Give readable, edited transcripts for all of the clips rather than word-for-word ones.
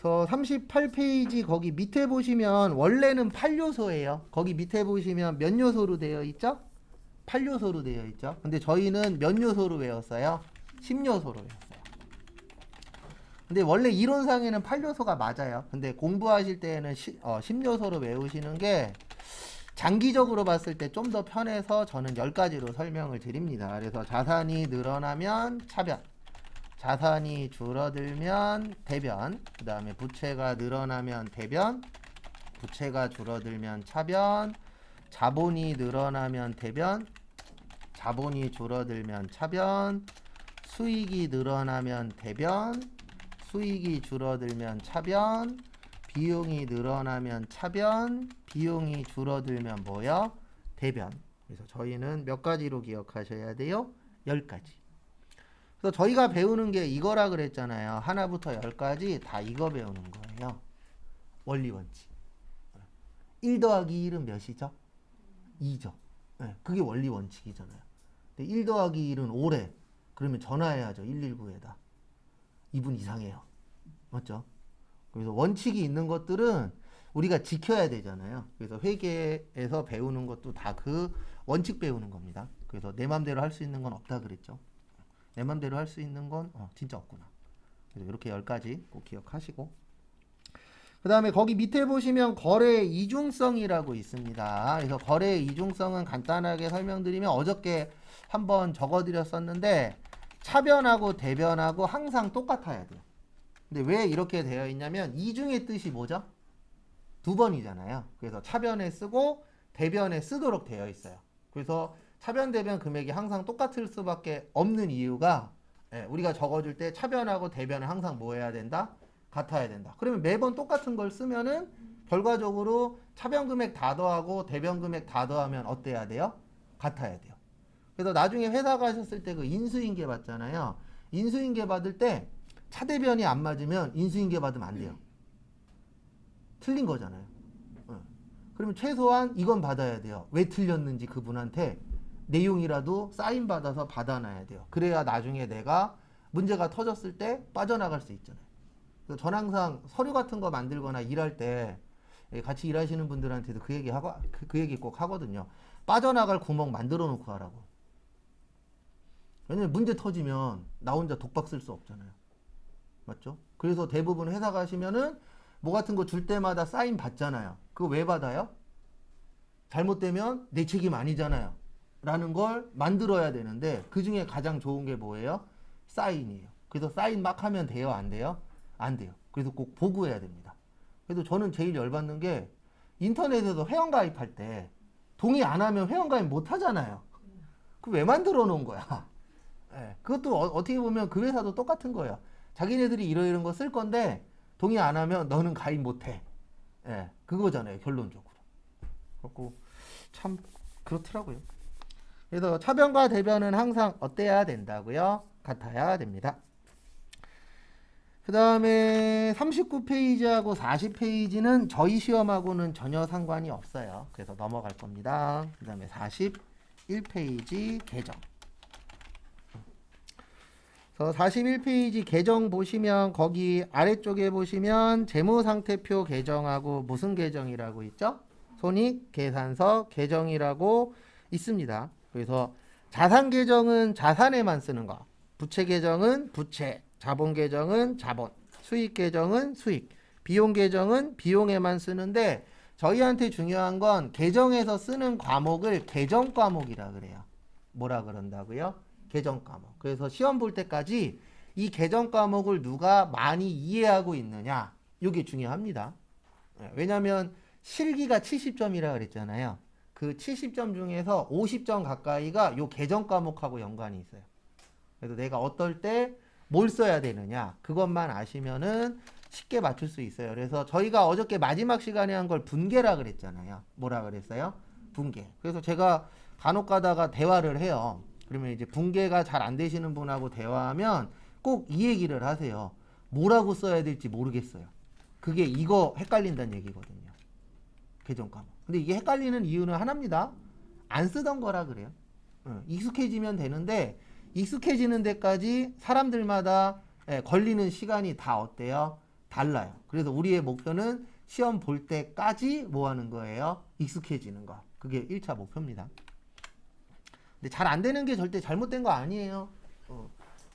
그래서 38페이지 거기 밑에 보시면 원래는 8요소예요. 거기 밑에 보시면 몇 요소로 되어 있죠? 8요소로 되어 있죠. 근데 저희는 몇 요소로 외웠어요? 10요소로 외웠어요. 근데 원래 이론상에는 8요소가 맞아요. 근데 공부하실 때에는 10요소로 외우시는 게 장기적으로 봤을 때 좀 더 편해서 저는 10가지로 설명을 드립니다. 그래서 자산이 늘어나면 차변, 자산이 줄어들면 대변, 그 다음에 부채가 늘어나면 대변, 부채가 줄어들면 차변, 자본이 늘어나면 대변, 자본이 줄어들면 차변, 수익이 늘어나면 대변, 수익이 줄어들면 차변, 비용이 늘어나면 차변, 비용이 줄어들면 뭐요? 대변. 그래서 저희는 몇 가지로 기억하셔야 돼요? 10가지. 그래서 저희가 배우는 게 이거라 그랬잖아요. 하나부터 10까지 다 이거 배우는 거예요. 원리 원칙. 1 더하기 1은 몇이죠? 2죠. 네, 그게 원리 원칙이잖아요. 근데 1 더하기 1은 5래. 그러면 전화해야죠. 119에다. 2분 이상해요. 맞죠? 그래서 원칙이 있는 것들은 우리가 지켜야 되잖아요. 그래서 회계에서 배우는 것도 다 그 원칙 배우는 겁니다. 그래서 내 맘대로 할 수 있는 건 없다 그랬죠. 내 맘대로 할 수 있는 건 진짜 없구나. 그래서 이렇게 10가지 꼭 기억하시고, 그 다음에 거기 밑에 보시면 거래 이중성이라고 있습니다. 그래서 거래 이중성은 간단하게 설명드리면 어저께 한번 적어드렸었는데 차변하고 대변하고 항상 똑같아야 돼요. 근데 왜 이렇게 되어 있냐면 이중의 뜻이 뭐죠? 2번이잖아요. 그래서 차변에 쓰고 대변에 쓰도록 되어 있어요. 그래서 차변 대변 금액이 항상 똑같을 수밖에 없는 이유가 우리가 적어줄 때 차변하고 대변은 항상 뭐 해야 된다? 같아야 된다. 그러면 매번 똑같은 걸 쓰면은 결과적으로 차변 금액 다 더하고 대변 금액 다 더하면 어때야 돼요? 같아야 돼요. 그래서 나중에 회사 가셨을 때 그 인수인계 받잖아요. 인수인계 받을 때 차대변이 안 맞으면 인수인계 받으면 안 돼요. 틀린 거잖아요. 그러면 최소한 이건 받아야 돼요. 왜 틀렸는지 그분한테 내용이라도 사인 받아서 받아놔야 돼요. 그래야 나중에 내가 문제가 터졌을 때 빠져나갈 수 있잖아요. 그래서 전 항상 서류 같은 거 만들거나 일할 때 같이 일하시는 분들한테도 그 얘기 꼭 하거든요. 빠져나갈 구멍 만들어 놓고 하라고. 왜냐면 문제 터지면 나 혼자 독박 쓸 수 없잖아요. 맞죠? 그래서 대부분 회사 가시면은 뭐 같은 거 줄 때마다 사인 받잖아요. 그거 왜 받아요? 잘못되면 내 책임 아니잖아요. 라는 걸 만들어야 되는데 그 중에 가장 좋은 게 뭐예요? 사인이에요. 그래서 사인 막 하면 돼요? 안 돼요? 안 돼요. 그래서 꼭 보고해야 됩니다. 그래서 저는 제일 열받는 게 인터넷에서 회원가입할 때 동의 안 하면 회원가입 못 하잖아요. 그 왜 만들어 놓은 거야? 네, 그것도 어떻게 보면 그 회사도 똑같은 거예요. 자기네들이 이런 거 쓸 건데 동의 안 하면 너는 가입 못 해. 네, 그거잖아요. 결론적으로. 그렇고 참 그렇더라고요. 그래서 차변과 대변은 항상 어때야 된다고요? 같아야 됩니다. 그 다음에 39페이지하고 40페이지는 저희 시험하고는 전혀 상관이 없어요. 그래서 넘어갈 겁니다. 그 다음에 41페이지 개정. 그래서 41페이지 개정 보시면 거기 아래쪽에 보시면 재무상태표 개정하고 무슨 개정이라고 있죠? 손익계산서 개정이라고 있습니다. 그래서 자산 개정은 자산에만 쓰는 거, 부채 개정은 부채, 자본 개정은 자본, 수익 개정은 수익, 비용 개정은 비용에만 쓰는데 저희한테 중요한 건 개정에서 쓰는 과목을 개정 과목이라 그래요. 뭐라 그런다고요? 개정 과목. 그래서 시험 볼 때까지 이 개정 과목을 누가 많이 이해하고 있느냐, 이게 중요합니다. 왜냐하면 실기가 70점이라 그랬잖아요. 그 70점 중에서 50점 가까이가 요 개정 과목하고 연관이 있어요. 그래서 내가 어떨 때 뭘 써야 되느냐, 그것만 아시면은 쉽게 맞출 수 있어요. 그래서 저희가 어저께 마지막 시간에 한 걸 분계라 그랬잖아요. 뭐라 그랬어요? 분계. 그래서 제가 간혹 가다가 대화를 해요. 그러면 이제 분계가 잘 안 되시는 분하고 대화하면 꼭 이 얘기를 하세요. 뭐라고 써야 될지 모르겠어요. 그게 이거 헷갈린다는 얘기거든요. 개정 과목. 근데 이게 헷갈리는 이유는 하나입니다. 안 쓰던 거라 그래요. 익숙해지면 되는데 익숙해지는 데까지 사람들마다 걸리는 시간이 다 어때요? 달라요. 그래서 우리의 목표는 시험 볼 때까지 뭐 하는 거예요? 익숙해지는 거. 그게 1차 목표입니다. 근데 잘 안 되는 게 절대 잘못된 거 아니에요.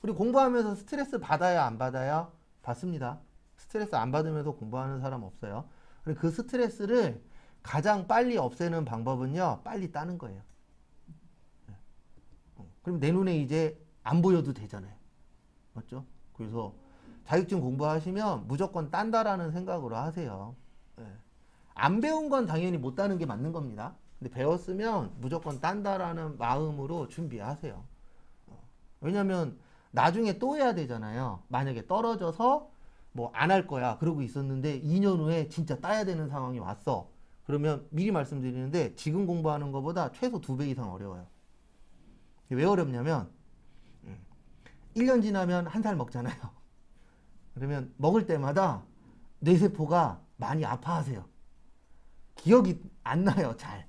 그리고 공부하면서 스트레스 받아야 안 받아요? 받습니다. 스트레스 안 받으면서 공부하는 사람 없어요. 그리고 그 스트레스를 가장 빨리 없애는 방법은요, 빨리 따는 거예요. 그럼 내 눈에 이제 안 보여도 되잖아요. 맞죠? 그래서 자격증 공부하시면 무조건 딴다라는 생각으로 하세요. 안 배운 건 당연히 못 따는 게 맞는 겁니다. 근데 배웠으면 무조건 딴다라는 마음으로 준비하세요. 왜냐면 나중에 또 해야 되잖아요. 만약에 떨어져서 뭐 안 할 거야 그러고 있었는데 2년 후에 진짜 따야 되는 상황이 왔어. 그러면 미리 말씀드리는데 지금 공부하는 것보다 최소 2배 이상 어려워요. 왜 어렵냐면 1년 지나면 한 살 먹잖아요. 그러면 먹을 때마다 뇌세포가 많이 아파하세요. 기억이 안 나요, 잘.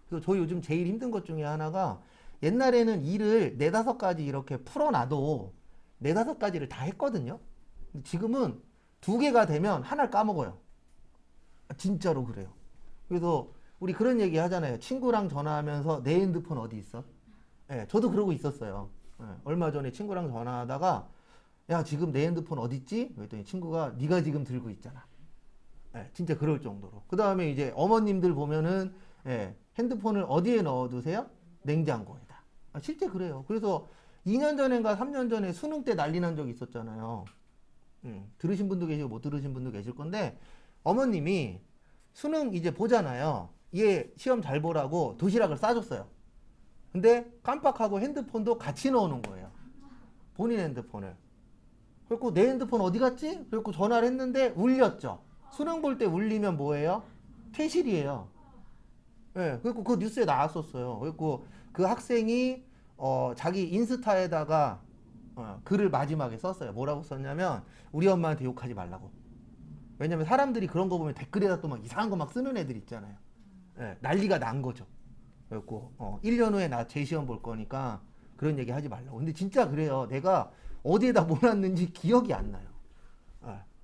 그래서 저 요즘 제일 힘든 것 중에 하나가 옛날에는 일을 4-5가지 이렇게 풀어놔도 4-5가지를 다 했거든요. 지금은 2개가 되면 하나를 까먹어요. 진짜로 그래요. 그래서 우리 그런 얘기 하잖아요. 친구랑 전화하면서 내 핸드폰 어디 있어? 저도 그러고 있었어요. 얼마 전에 친구랑 전화하다가 야, 지금 내 핸드폰 어디 있지? 그랬더니 친구가 네가 지금 들고 있잖아. 진짜 그럴 정도로. 그 다음에 이제 어머님들 보면은 핸드폰을 어디에 넣어두세요? 냉장고에다. 실제 그래요. 그래서 2년 전인가 3년 전에 수능 때 난리 난 적이 있었잖아요. 들으신 분도 계시고 못 들으신 분도 계실 건데 어머님이 수능 이제 보잖아요. 얘 시험 잘 보라고 도시락을 싸줬어요. 근데 깜빡하고 핸드폰도 같이 넣어놓은 거예요. 본인 핸드폰을. 그래갖고 내 핸드폰 어디 갔지? 그래갖고 전화를 했는데 울렸죠. 수능 볼 때 울리면 뭐예요? 퇴실이에요. 그래갖고 그 뉴스에 나왔었어요. 그래갖고 그 학생이 자기 인스타에다가 글을 마지막에 썼어요. 뭐라고 썼냐면 우리 엄마한테 욕하지 말라고. 왜냐면 사람들이 그런 거 보면 댓글에다 또 막 이상한 거 막 쓰는 애들 있잖아요. 난리가 난 거죠. 그래갖고 1년 후에 나 재시험 볼 거니까 그런 얘기 하지 말라고. 근데 진짜 그래요. 내가 어디에다 몰았는지 기억이 안 나요.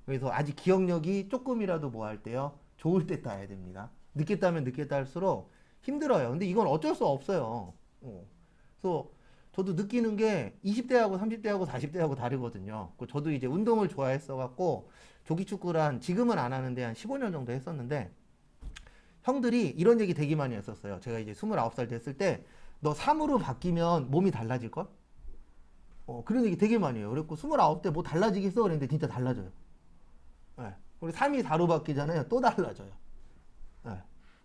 그래서 아직 기억력이 조금이라도 뭐 할 때요. 좋을 때 따야 됩니다. 늦게 따면 늦게 딸수록 힘들어요. 근데 이건 어쩔 수 없어요. 그래서 저도 느끼는 게 20대하고 30대하고 40대하고 다르거든요. 저도 이제 운동을 좋아했어갖고 조기축구를 지금은 안 하는데 한 15년 정도 했었는데 형들이 이런 얘기 되게 많이 했었어요. 제가 이제 29살 됐을 때 너 3으로 바뀌면 몸이 달라질걸? 그런 얘기 되게 많이 해요. 그래갖고 29대 뭐 달라지겠어? 그랬는데 진짜 달라져요. 우리 3이 4로 바뀌잖아요. 또 달라져요.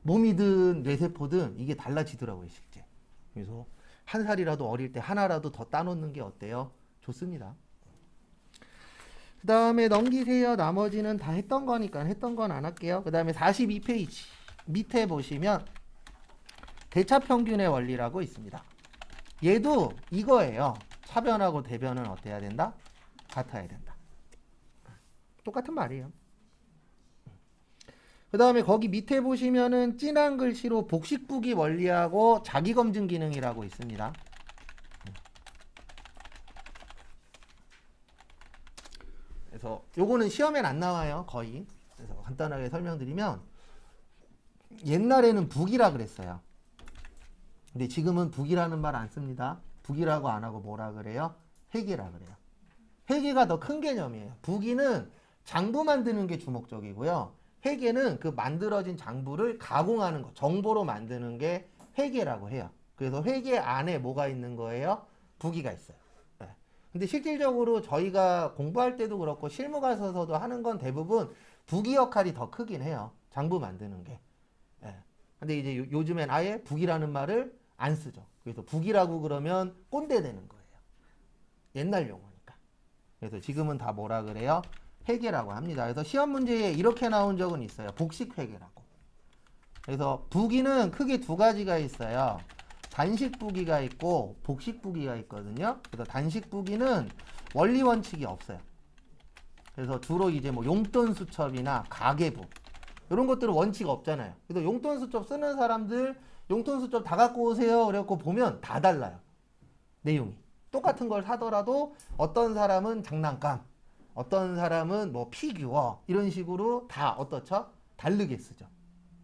몸이든 뇌세포든 이게 달라지더라고요, 실제. 그래서 한 살이라도 어릴 때 하나라도 더 따놓는 게 어때요? 좋습니다. 그 다음에 넘기세요. 나머지는 다 했던 거니까 했던 건 안 할게요. 그 다음에 42페이지 밑에 보시면 대차평균의 원리라고 있습니다. 얘도 이거예요. 차변하고 대변은 어때야 된다? 같아야 된다. 똑같은 말이에요. 그 다음에 거기 밑에 보시면은 진한 글씨로 복식부기 원리하고 자기검증 기능이라고 있습니다. 그래서 요거는 시험엔 안 나와요. 거의. 그래서 간단하게 설명드리면 옛날에는 북이라 그랬어요. 근데 지금은 북이라는 말 안 씁니다. 북이라고 안 하고 뭐라 그래요? 회계라 그래요. 회계가 더 큰 개념이에요. 북이는 장부 만드는 게 주목적이고요. 회계는 그 만들어진 장부를 가공하는 거, 정보로 만드는 게 회계라고 해요. 그래서 회계 안에 뭐가 있는 거예요? 부기가 있어요. 근데 실질적으로 저희가 공부할 때도 그렇고 실무 가서도 하는 건 대부분 부기 역할이 더 크긴 해요. 장부 만드는 게. 근데 이제 요즘엔 아예 북이라는 말을 안 쓰죠. 그래서 북이라고 그러면 꼰대 되는 거예요. 옛날 용어니까. 그래서 지금은 다 뭐라 그래요? 회계라고 합니다. 그래서 시험 문제에 이렇게 나온 적은 있어요. 복식 회계라고. 그래서 부기는 크게 2가지가 있어요. 단식 부기가 있고 복식 부기가 있거든요. 그래서 단식 부기는 원리 원칙이 없어요. 그래서 주로 이제 뭐 용돈 수첩이나 가계부 이런 것들은 원칙 없잖아요. 그래서 용돈 수첩 쓰는 사람들 용돈 수첩 다 갖고 오세요. 그래갖고 보면 다 달라요. 내용이. 똑같은 걸 사더라도 어떤 사람은 장난감, 어떤 사람은 뭐 피규어 이런 식으로 다 어떻죠? 다르게 쓰죠.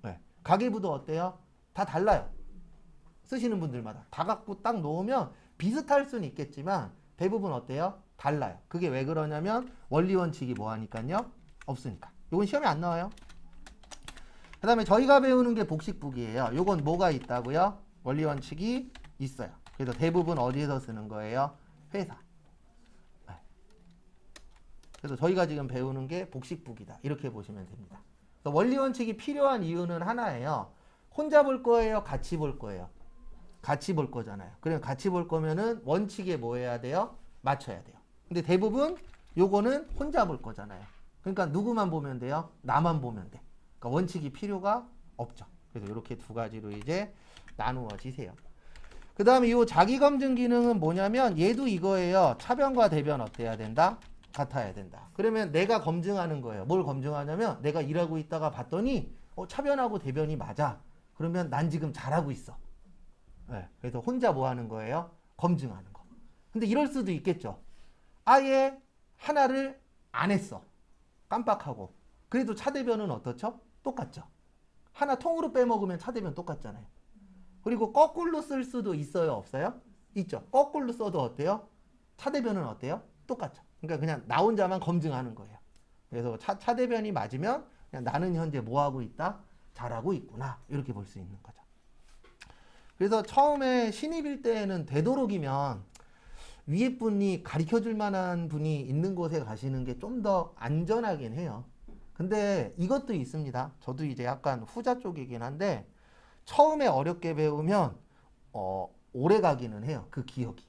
네. 가계부도 어때요? 다 달라요. 쓰시는 분들마다 다 갖고 딱 놓으면 비슷할 수는 있겠지만 대부분 어때요? 달라요. 그게 왜 그러냐면 원리 원칙이 뭐 하니까요? 없으니까. 요건 시험에 안 나와요. 그 다음에 저희가 배우는 게 복식북이에요. 요건 뭐가 있다고요? 원리 원칙이 있어요. 그래서 대부분 어디에서 쓰는 거예요? 회사. 네. 그래서 저희가 지금 배우는 게 복식북이다. 이렇게 보시면 됩니다. 그래서 원리 원칙이 필요한 이유는 하나예요. 혼자 볼 거예요? 같이 볼 거예요? 같이 볼 거잖아요. 그럼 같이 볼 거면은 원칙에 뭐 해야 돼요? 맞춰야 돼요. 근데 대부분 요거는 혼자 볼 거잖아요. 그러니까 누구만 보면 돼요? 나만 보면 돼. 그러니까 원칙이 필요가 없죠. 그래서 이렇게 두 가지로 이제 나누어지세요. 그 다음에 이 자기검증 기능은 뭐냐면 얘도 이거예요. 차변과 대변 어때야 된다? 같아야 된다. 그러면 내가 검증하는 거예요. 뭘 검증하냐면 내가 일하고 있다가 봤더니 차변하고 대변이 맞아. 그러면 난 지금 잘하고 있어. 네, 그래서 혼자 뭐 하는 거예요? 검증하는 거. 근데 이럴 수도 있겠죠. 아예 하나를 안 했어. 깜빡하고. 그래도 차대변은 어떻죠? 똑같죠. 하나 통으로 빼먹으면 차대변 똑같잖아요. 그리고 거꾸로 쓸 수도 있어요? 없어요? 있죠. 거꾸로 써도 어때요? 차대변은 어때요? 똑같죠. 그러니까 그냥 나 혼자만 검증하는 거예요. 그래서 차대변이 맞으면 그냥 나는 현재 뭐 하고 있다? 잘하고 있구나. 이렇게 볼 수 있는 거죠. 그래서 처음에 신입일 때는 되도록이면 위에 분이 가르쳐 줄 만한 분이 있는 곳에 가시는 게 좀 더 안전하긴 해요. 근데 이것도 있습니다. 저도 이제 약간 후자 쪽이긴 한데 처음에 어렵게 배우면 오래 가기는 해요. 그 기억이.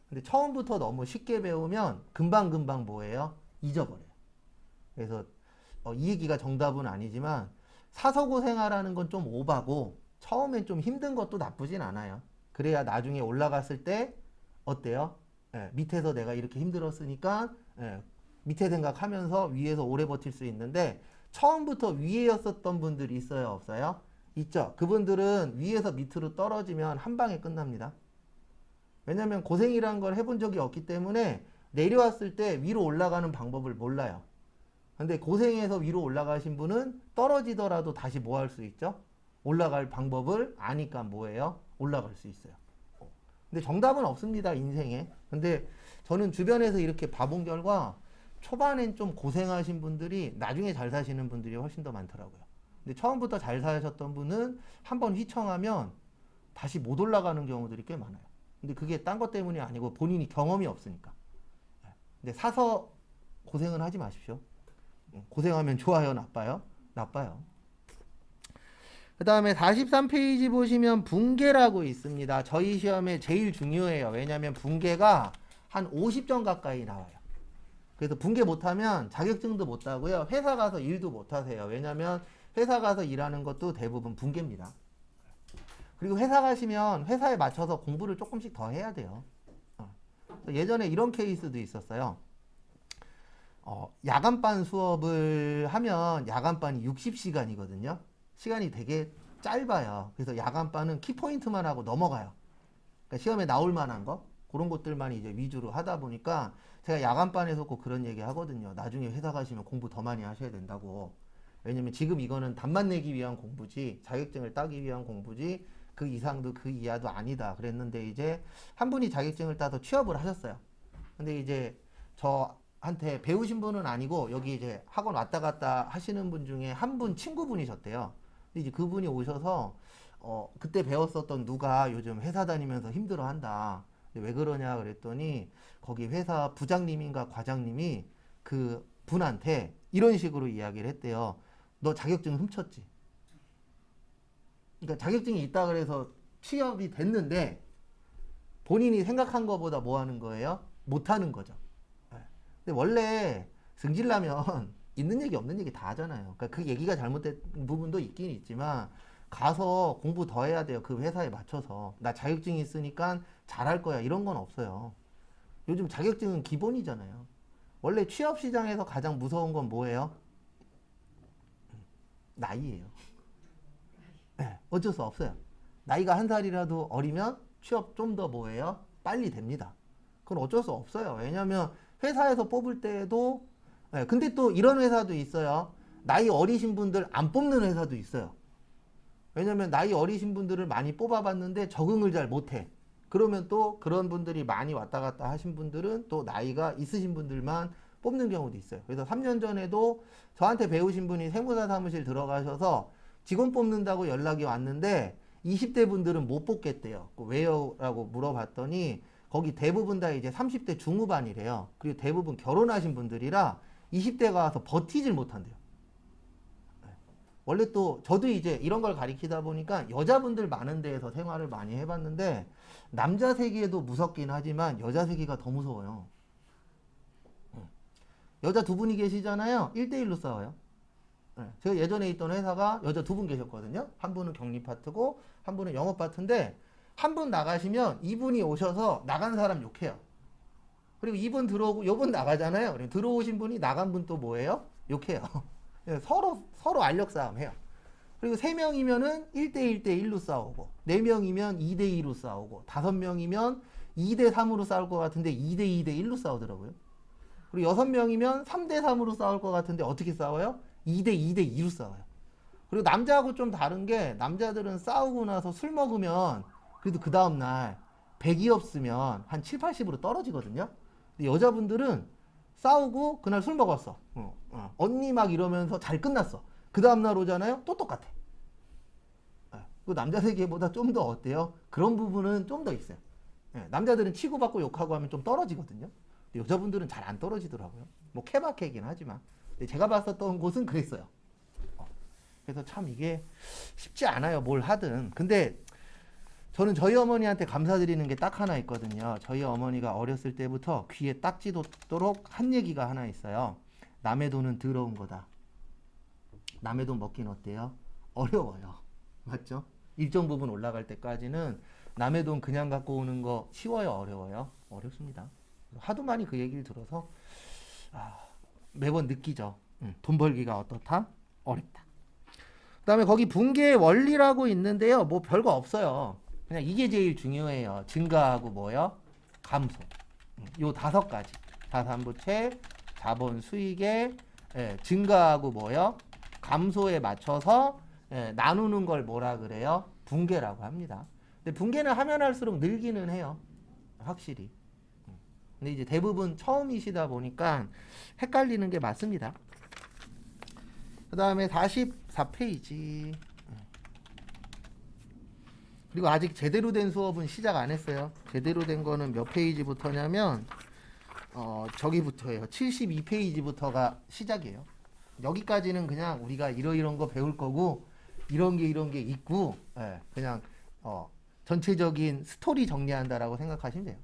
근데 처음부터 너무 쉽게 배우면 금방금방 뭐예요? 잊어버려요. 그래서 이 얘기가 정답은 아니지만 사서고생하라는 건 좀 오바고 처음엔 좀 힘든 것도 나쁘진 않아요. 그래야 나중에 올라갔을 때 어때요? 밑에서 내가 이렇게 힘들었으니까 밑에 생각하면서 위에서 오래 버틸 수 있는데 처음부터 위에였었던 분들이 있어요? 없어요? 있죠. 그분들은 위에서 밑으로 떨어지면 한 방에 끝납니다. 왜냐면 고생이란 걸 해본 적이 없기 때문에 내려왔을 때 위로 올라가는 방법을 몰라요. 근데 고생해서 위로 올라가신 분은 떨어지더라도 다시 뭐 할 수 있죠? 올라갈 방법을 아니까 뭐예요? 올라갈 수 있어요. 근데 정답은 없습니다, 인생에. 근데 저는 주변에서 이렇게 봐본 결과 초반엔 좀 고생하신 분들이 나중에 잘 사시는 분들이 훨씬 더 많더라고요. 근데 처음부터 잘 사셨던 분은 한번 휘청하면 다시 못 올라가는 경우들이 꽤 많아요. 근데 그게 딴 것 때문이 아니고 본인이 경험이 없으니까. 근데 사서 고생은 하지 마십시오. 고생하면 좋아요, 나빠요? 나빠요. 그 다음에 43페이지 보시면 분계라고 있습니다. 저희 시험에 제일 중요해요. 왜냐하면 분계가 한 50점 가까이 나와요. 그래서 분계 못하면 자격증도 못 따고요. 회사 가서 일도 못 하세요. 왜냐하면 회사 가서 일하는 것도 대부분 분계입니다. 그리고 회사 가시면 회사에 맞춰서 공부를 조금씩 더 해야 돼요. 예전에 이런 케이스도 있었어요. 야간반 수업을 하면 야간반이 60시간이거든요. 시간이 되게 짧아요. 그래서 야간반은 키포인트만 하고 넘어가요. 그러니까 시험에 나올 만한 거 그런 것들만 이제 위주로 하다 보니까 제가 야간반에서 꼭 그런 얘기 하거든요. 나중에 회사 가시면 공부 더 많이 하셔야 된다고. 왜냐면 지금 이거는 답만 내기 위한 공부지 자격증을 따기 위한 공부지 그 이상도 그 이하도 아니다 그랬는데 이제 한 분이 자격증을 따서 취업을 하셨어요. 근데 이제 저한테 배우신 분은 아니고 여기 이제 학원 왔다 갔다 하시는 분 중에 한 분 친구분이셨대요. 근데 이제 그분이 오셔서 그때 배웠었던 누가 요즘 회사 다니면서 힘들어 한다. 왜 그러냐 그랬더니 거기 회사 부장님인가 과장님이 그 분한테 이런 식으로 이야기를 했대요. 너 자격증 훔쳤지? 그러니까 자격증이 있다 그래서 취업이 됐는데 본인이 생각한 것보다 뭐 하는 거예요? 못 하는 거죠. 근데 원래 승질나면 있는 얘기 없는 얘기 다 하잖아요. 그러니까 그 얘기가 잘못된 부분도 있긴 있지만 가서 공부 더 해야 돼요. 그 회사에 맞춰서. 나 자격증이 있으니까 잘할 거야. 이런 건 없어요. 요즘 자격증은 기본이잖아요. 원래 취업 시장에서 가장 무서운 건 뭐예요? 나이예요. 네, 어쩔 수 없어요. 나이가 한 살이라도 어리면 취업 좀 더 뭐예요? 빨리 됩니다. 그건 어쩔 수 없어요. 왜냐하면 회사에서 뽑을 때도 네, 근데 또 이런 회사도 있어요. 나이 어리신 분들 안 뽑는 회사도 있어요. 왜냐면 나이 어리신 분들을 많이 뽑아봤는데 적응을 잘 못해. 그러면 또 그런 분들이 많이 왔다 갔다 하신 분들은 또 나이가 있으신 분들만 뽑는 경우도 있어요. 그래서 3년 전에도 저한테 배우신 분이 세무사 사무실 들어가셔서 직원 뽑는다고 연락이 왔는데 20대 분들은 못 뽑겠대요. 왜요? 라고 물어봤더니 거기 대부분 다 이제 30대 중후반이래요. 그리고 대부분 결혼하신 분들이라 20대가 와서 버티질 못한대요. 원래 또 저도 이제 이런 걸 가리키다 보니까 여자분들 많은 데에서 생활을 많이 해봤는데 남자 세계도 무섭긴 하지만 여자 세계가 더 무서워요. 여자 두 분이 계시잖아요. 1대1로 싸워요. 제가 예전에 있던 회사가 여자 두 분 계셨거든요. 한 분은 격리 파트고 한 분은 영업 파트인데 한 분 나가시면 이분이 오셔서 나간 사람 욕해요. 그리고 이분 들어오고 요분 나가잖아요. 그리고 들어오신 분이 나간 분 또 뭐예요? 욕해요. 서로 알력 싸움 해요. 그리고 3명이면은 1대1대1로 싸우고 4명이면 2대2로 싸우고 5명이면 2대3으로 싸울 것 같은데 2대2대1로 싸우더라고요. 그리고 6명이면 3대3으로 싸울 것 같은데 어떻게 싸워요? 2대2대2로 싸워요. 그리고 남자하고 좀 다른 게 남자들은 싸우고 나서 술 먹으면 그래도 그 다음날 100이 없으면 한 7, 80으로 떨어지거든요. 근데 여자분들은 싸우고 그날 술 먹었어. 언니 막 이러면서 잘 끝났어. 그 다음날 오잖아요. 또 똑같아. 그 남자 세계보다 좀 더 어때요? 그런 부분은 좀 더 있어요. 남자들은 치고받고 욕하고 하면 좀 떨어지거든요. 근데 여자분들은 잘 안 떨어지더라고요. 뭐 케바케이긴 하지만. 근데 제가 봤었던 곳은 그랬어요. 그래서 참 이게 쉽지 않아요. 뭘 하든. 근데 저는 저희 어머니한테 감사드리는 게 딱 하나 있거든요. 저희 어머니가 어렸을 때부터 귀에 딱지 돋도록 한 얘기가 하나 있어요. 남의 돈은 더러운 거다. 남의 돈 먹긴 어때요? 어려워요. 맞죠? 일정 부분 올라갈 때까지는 남의 돈 그냥 갖고 오는 거 쉬워요? 어려워요? 어렵습니다. 하도 많이 그 얘기를 들어서 매번 느끼죠. 돈 벌기가 어떻다? 어렵다. 그 다음에 거기 붕괴의 원리라고 있는데요. 뭐 별거 없어요. 그냥 이게 제일 중요해요. 증가하고 뭐요? 감소. 요 5가지. 자산부채, 자본 수익의 증가하고 뭐요? 감소에 맞춰서 나누는 걸 뭐라 그래요? 붕괴라고 합니다. 근데 붕괴는 하면 할수록 늘기는 해요. 확실히. 근데 이제 대부분 처음이시다 보니까 헷갈리는 게 맞습니다. 그 다음에 44페이지. 그리고 아직 제대로 된 수업은 시작 안 했어요. 제대로 된 거는 몇 페이지부터냐면 저기부터예요. 72페이지부터가 시작이에요. 여기까지는 그냥 우리가 이런 거 배울 거고 이런 게 있고 그냥 전체적인 스토리 정리한다라고 생각하시면 돼요.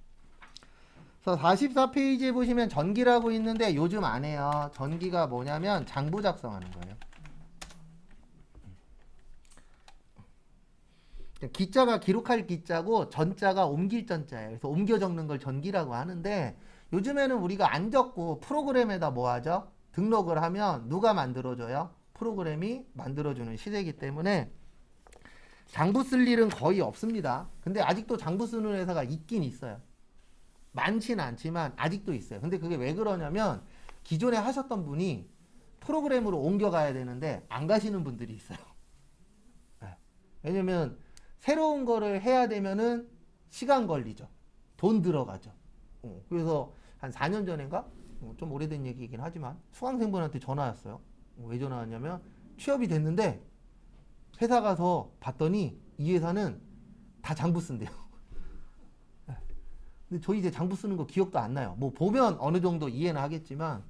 그래서 44페이지에 보시면 전기라고 있는데 요즘 안 해요. 전기가 뭐냐면 장부 작성하는 거예요. 기자가 기록할 기자고 전자가 옮길 전자예요. 그래서 옮겨 적는 걸 전기라고 하는데 요즘에는 우리가 안 적고 프로그램에다 뭐 하죠? 등록을 하면 누가 만들어줘요? 프로그램이 만들어주는 시대이기 때문에 장부 쓸 일은 거의 없습니다. 근데 아직도 장부 쓰는 회사가 있긴 있어요. 많지는 않지만 아직도 있어요. 근데 그게 왜 그러냐면 기존에 하셨던 분이 프로그램으로 옮겨가야 되는데 안 가시는 분들이 있어요. 왜냐면 새로운 거를 해야 되면은 시간 걸리죠. 돈 들어가죠. 그래서 한 4년 전인가? 좀 오래된 얘기이긴 하지만 수강생분한테 전화 왔어요. 왜 전화 왔냐면 취업이 됐는데 회사 가서 봤더니 이 회사는 다 장부 쓴대요. 근데 저 이제 장부 쓰는 거 기억도 안 나요. 뭐 보면 어느 정도 이해는 하겠지만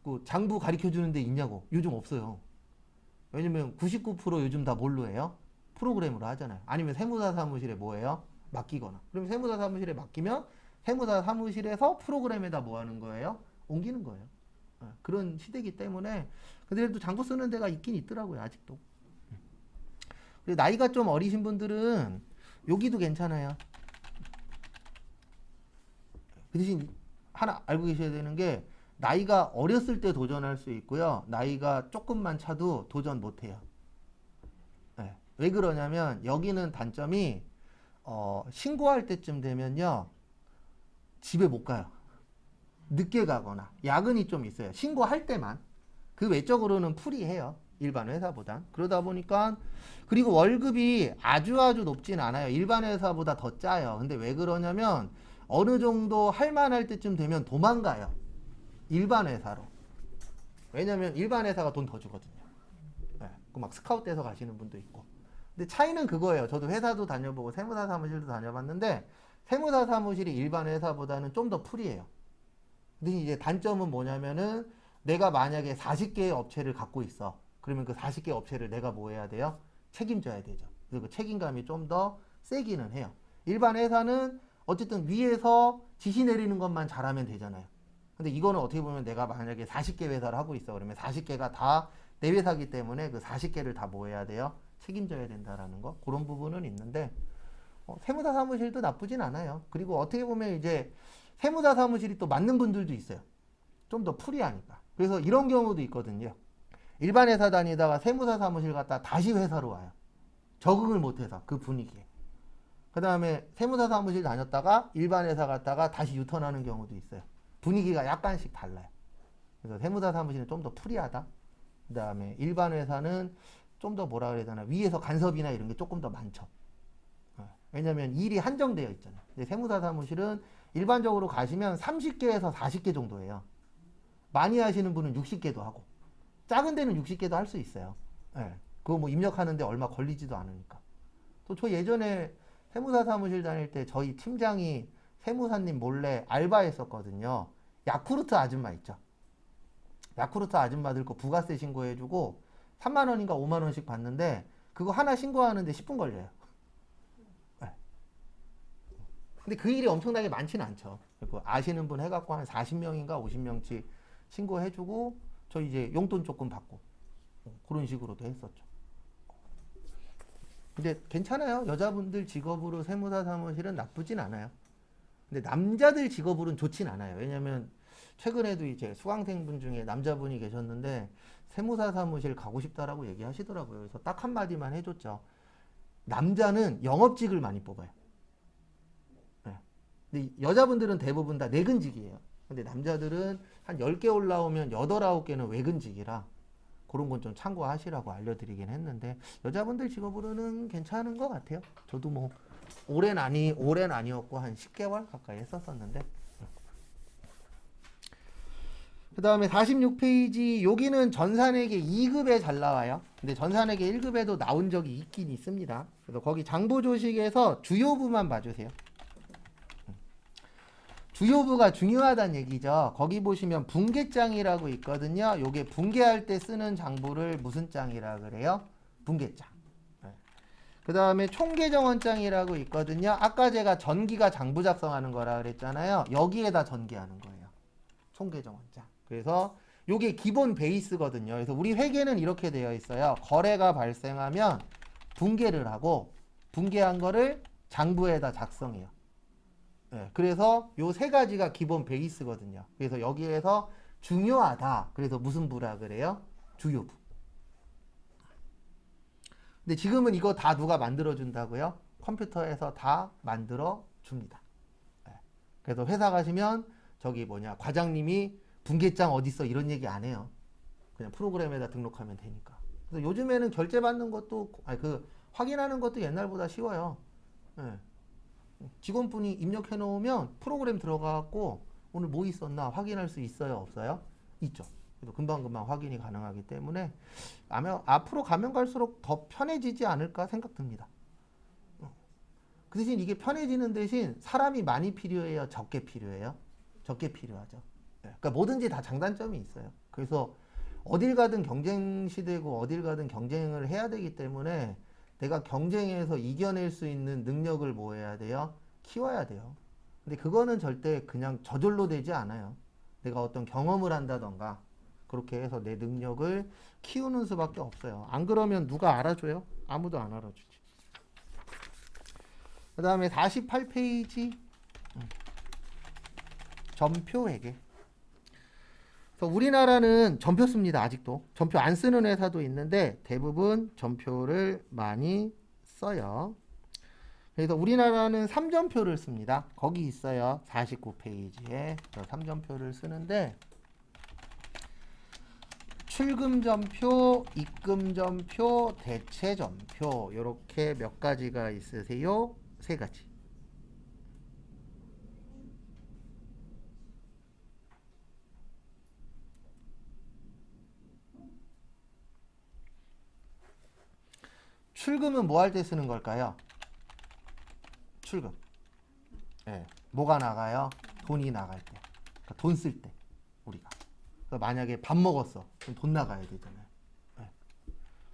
그 장부 가르쳐 주는 데 있냐고. 요즘 없어요. 왜냐면 99% 요즘 다 뭘로 해요? 프로그램으로 하잖아요. 아니면 세무사 사무실에 뭐예요? 맡기거나. 그럼 세무사 사무실에 맡기면 세무사 사무실에서 프로그램에다 뭐 하는 거예요? 옮기는 거예요. 그런 시대이기 때문에 그래도 장부 쓰는 데가 있긴 있더라고요. 아직도. 그리고 나이가 좀 어리신 분들은 여기도 괜찮아요. 그 대신 하나 알고 계셔야 되는 게 나이가 어렸을 때 도전할 수 있고요. 나이가 조금만 차도 도전 못해요. 왜 그러냐면 여기는 단점이 신고할 때쯤 되면요 집에 못 가요. 늦게 가거나 야근이 좀 있어요. 신고할 때만. 그 외적으로는 프리해요. 일반 회사보단. 그러다 보니까 그리고 월급이 아주 높진 않아요. 일반 회사보다 더 짜요. 근데 왜 그러냐면 어느 정도 할만할 때쯤 되면 도망가요. 일반 회사로. 왜냐면 일반 회사가 돈 더 주거든요. 네. 막 스카웃돼서 가시는 분도 있고. 근데 차이는 그거예요. 저도 회사도 다녀보고 세무사 사무실도 다녀봤는데 세무사 사무실이 일반 회사보다는 좀 더 프리해요. 근데 이제 단점은 뭐냐면은 내가 만약에 40개의 업체를 갖고 있어. 그러면 그 40개 업체를 내가 뭐 해야 돼요? 책임져야 되죠. 그리고 그 책임감이 좀 더 세기는 해요. 일반 회사는 어쨌든 위에서 지시 내리는 것만 잘하면 되잖아요. 근데 이거는 어떻게 보면 내가 만약에 40개 회사를 하고 있어. 그러면 40개가 다 내 회사기 때문에 그 40개를 다 뭐 해야 돼요? 책임져야 된다라는 거. 그런 부분은 있는데 세무사 사무실도 나쁘진 않아요. 그리고 어떻게 보면 이제 세무사 사무실이 또 맞는 분들도 있어요. 좀 더 프리하니까. 그래서 이런 경우도 있거든요. 일반 회사 다니다가 세무사 사무실 갔다 다시 회사로 와요. 적응을 못해서 그 분위기에. 그 다음에 세무사 사무실 다녔다가 일반 회사 갔다가 다시 유턴하는 경우도 있어요. 분위기가 약간씩 달라요. 그래서 세무사 사무실은 좀 더 프리하다. 그 다음에 일반 회사는 좀 더 뭐라 그래야 되나 위에서 간섭이나 이런 게 조금 더 많죠. 왜냐면 일이 한정되어 있잖아요. 근데 세무사 사무실은 일반적으로 가시면 30개에서 40개 정도예요. 많이 하시는 분은 60개도 하고 작은 데는 60개도 할 수 있어요. 네. 그거 뭐 입력하는데 얼마 걸리지도 않으니까. 또 저 예전에 세무사 사무실 다닐 때 저희 팀장이 세무사님 몰래 알바했었거든요. 야쿠르트 아줌마 있죠. 야쿠르트 아줌마들 거 부가세 신고해주고 3만 원인가 5만 원씩 받는데 그거 하나 신고하는데 10분 걸려요. 네. 근데 그 일이 엄청나게 많지는 않죠. 그리고 아시는 분 해갖고 한 40명인가 50명치 신고해주고 저 이제 용돈 조금 받고 그런 식으로도 했었죠. 근데 괜찮아요. 여자분들 직업으로 세무사 사무실은 나쁘진 않아요. 근데 남자들 직업으로는 좋진 않아요. 왜냐면 최근에도 이제 수강생분 중에 남자분이 계셨는데 세무사 사무실 가고 싶다라고 얘기하시더라고요. 그래서 딱 한마디만 해줬죠. 남자는 영업직을 많이 뽑아요. 네. 근데 여자분들은 대부분 다 내근직이에요. 근데 남자들은 한 10개 올라오면 8, 9개는 외근직이라 그런 건 좀 참고하시라고 알려드리긴 했는데 여자분들 직업으로는 괜찮은 것 같아요. 저도 뭐 오랜 아니었고 한 10개월 가까이 했었었는데 그 다음에 46페이지 여기는 전산회계 2급에 잘 나와요. 근데 전산회계 1급에도 나온 적이 있긴 있습니다. 그래서 거기 장부조식에서 주요부만 봐주세요. 주요부가 중요하다는 얘기죠. 거기 보시면 분계장이라고 있거든요. 요게 분계할 때 쓰는 장부를 무슨 장이라 그래요? 분계장. 네. 그 다음에 총계정원장이라고 있거든요. 아까 제가 전기가 장부 작성하는 거라 그랬잖아요. 여기에다 전기하는 거예요. 총계정원장. 그래서 요게 기본 베이스거든요. 그래서 우리 회계는 이렇게 되어 있어요. 거래가 발생하면 분계를 하고 분계한 거를 장부에다 작성해요. 네, 그래서 요 세 가지가 기본 베이스거든요. 그래서 여기에서 중요하다. 그래서 무슨 부라 그래요? 주요부. 근데 지금은 이거 다 누가 만들어 준다고요? 컴퓨터에서 다 만들어 줍니다. 네. 그래서 회사 가시면 저기 과장님이 분계장 어딨어 이런 얘기 안 해요. 그냥 프로그램에다 등록하면 되니까. 그래서 요즘에는 결제 받는 것도 확인하는 것도 옛날보다 쉬워요. 네. 직원분이 입력해 놓으면 프로그램 들어가고 오늘 뭐 있었나 확인할 수 있어요? 없어요? 있죠. 그래서 금방금방 확인이 가능하기 때문에 앞으로 가면 갈수록 더 편해지지 않을까 생각됩니다. 그 대신 이게 편해지는 대신 사람이 많이 필요해요? 적게 필요해요? 적게 필요하죠. 그러니까 뭐든지 다 장단점이 있어요. 그래서 어딜 가든 경쟁 시대고 어딜 가든 경쟁을 해야 되기 때문에 내가 경쟁에서 이겨낼 수 있는 능력을 뭐 해야 돼요? 키워야 돼요. 근데 그거는 절대 그냥 저절로 되지 않아요. 내가 어떤 경험을 한다던가 그렇게 해서 내 능력을 키우는 수밖에 없어요. 안 그러면 누가 알아줘요? 아무도 안 알아주지. 그 다음에 48페이지 전표회계. 그래서 우리나라는 전표 씁니다. 아직도. 전표 안 쓰는 회사도 있는데 대부분 전표를 많이 써요. 그래서 우리나라는 3점표를 씁니다. 거기 있어요. 49페이지에 3점표를 쓰는데 출금점표, 입금점표, 대체점표 이렇게 몇 가지가 있으세요? 세 가지. 출금은 뭐 할 때 쓰는 걸까요? 출금. 네. 뭐가 나가요? 돈이 나갈 때. 그러니까 돈 쓸 때. 우리가. 그래서 만약에 밥 먹었어. 그럼 돈 나가야 되잖아요. 네.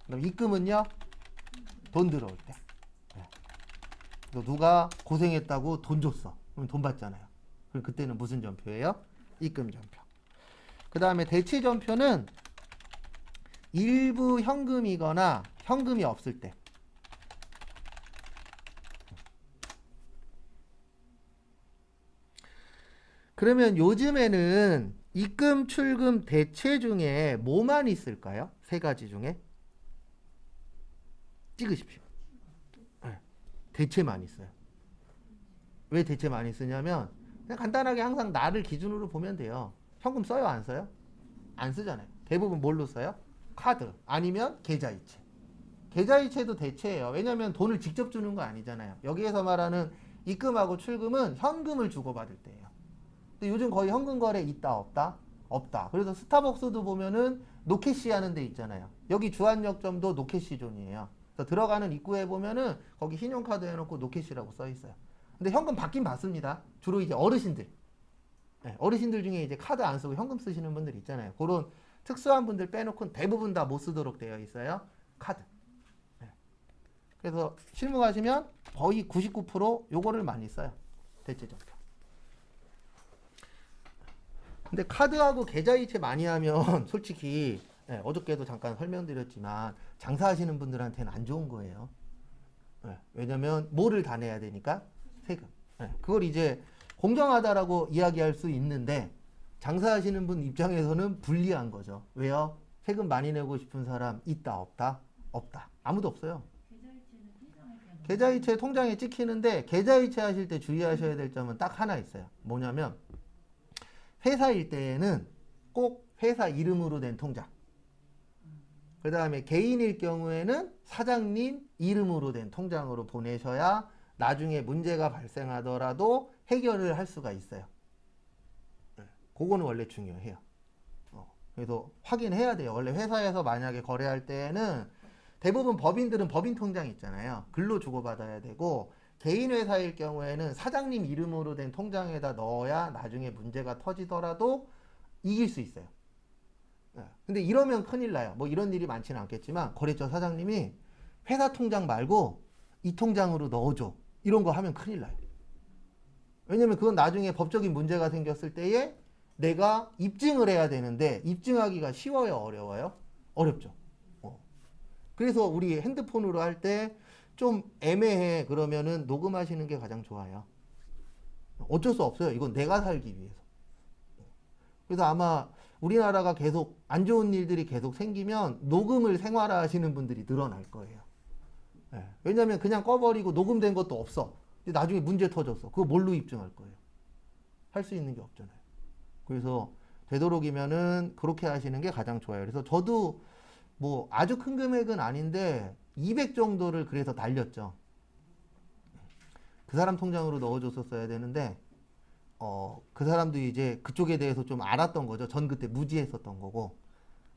그럼 입금은요? 돈 들어올 때. 네. 누가 고생했다고 돈 줬어. 그럼 돈 받잖아요. 그럼 그때는 무슨 점표예요? 입금점표. 그 다음에 대체점표는 일부 현금이거나 현금이 없을 때. 그러면 요즘에는 입금, 출금, 대체 중에 뭐만 있을까요? 세 가지 중에? 찍으십시오. 네. 대체만 있어요. 왜 대체 많이 쓰냐면 그냥 간단하게 항상 나를 기준으로 보면 돼요. 현금 써요? 안 써요? 안 쓰잖아요. 대부분 뭘로 써요? 카드 아니면 계좌이체. 계좌이체도 대체예요. 왜냐하면 돈을 직접 주는 거 아니잖아요. 여기에서 말하는 입금하고 출금은 현금을 주고받을 때예요. 근데 요즘 거의 현금 거래 있다 없다? 없다. 그래서 스타벅스도 보면은 노캐시 하는 데 있잖아요. 여기 주안역점도 노캐시 존이에요. 그래서 들어가는 입구에 보면은 거기 신용카드 해놓고 노캐시라고 써 있어요. 근데 현금 받긴 받습니다. 주로 이제 어르신들. 네, 어르신들 중에 이제 카드 안 쓰고 현금 쓰시는 분들 있잖아요. 그런 특수한 분들 빼놓고는 대부분 다 못 쓰도록 되어 있어요. 카드. 네. 그래서 실무 가시면 거의 99% 요거를 많이 써요. 대체점표. 근데 카드하고 계좌이체 많이 하면 솔직히 네, 어저께도 잠깐 설명드렸지만 장사하시는 분들한테는 안 좋은 거예요. 네, 왜냐면 뭐를 다 내야 되니까 세금. 네, 그걸 이제 공정하다라고 이야기할 수 있는데 장사하시는 분 입장에서는 불리한 거죠. 왜요? 세금 많이 내고 싶은 사람 있다 없다? 없다. 아무도 없어요. 계좌이체 통장에 찍히는데 계좌이체 하실 때 주의하셔야 될 점은 딱 하나 있어요. 뭐냐면 회사일 때에는 꼭 회사 이름으로 된 통장. 그 다음에 개인일 경우에는 사장님 이름으로 된 통장으로 보내셔야 나중에 문제가 발생하더라도 해결을 할 수가 있어요. 그거는 원래 중요해요. 그래서 확인해야 돼요. 원래 회사에서 만약에 거래할 때는 대부분 법인들은 법인 통장 있잖아요. 글로 주고받아야 되고 개인 회사일 경우에는 사장님 이름으로 된 통장에다 넣어야 나중에 문제가 터지더라도 이길 수 있어요. 근데 이러면 큰일 나요. 뭐 이런 일이 많지는 않겠지만 거래처 사장님이 회사 통장 말고 이 통장으로 넣어줘. 이런 거 하면 큰일 나요. 왜냐면 그건 나중에 법적인 문제가 생겼을 때에 내가 입증을 해야 되는데 입증하기가 쉬워요? 어려워요? 어렵죠. 그래서 우리 핸드폰으로 할 때 좀 애매해. 그러면은 녹음하시는 게 가장 좋아요. 어쩔 수 없어요. 이건 내가 살기 위해서. 그래서 아마 우리나라가 계속 안 좋은 일들이 계속 생기면 녹음을 생활화하시는 분들이 늘어날 거예요. 네. 왜냐면 그냥 꺼버리고 녹음된 것도 없어. 근데 나중에 문제 터졌어. 그거 뭘로 입증할 거예요? 할 수 있는 게 없잖아요. 그래서 되도록이면은 그렇게 하시는 게 가장 좋아요. 그래서 저도 뭐 아주 큰 금액은 아닌데 200 정도를 그래서 날렸죠. 그 사람 통장으로 넣어줬었어야 되는데 그 사람도 이제 그쪽에 대해서 좀 알았던 거죠. 전 그때 무지했었던 거고.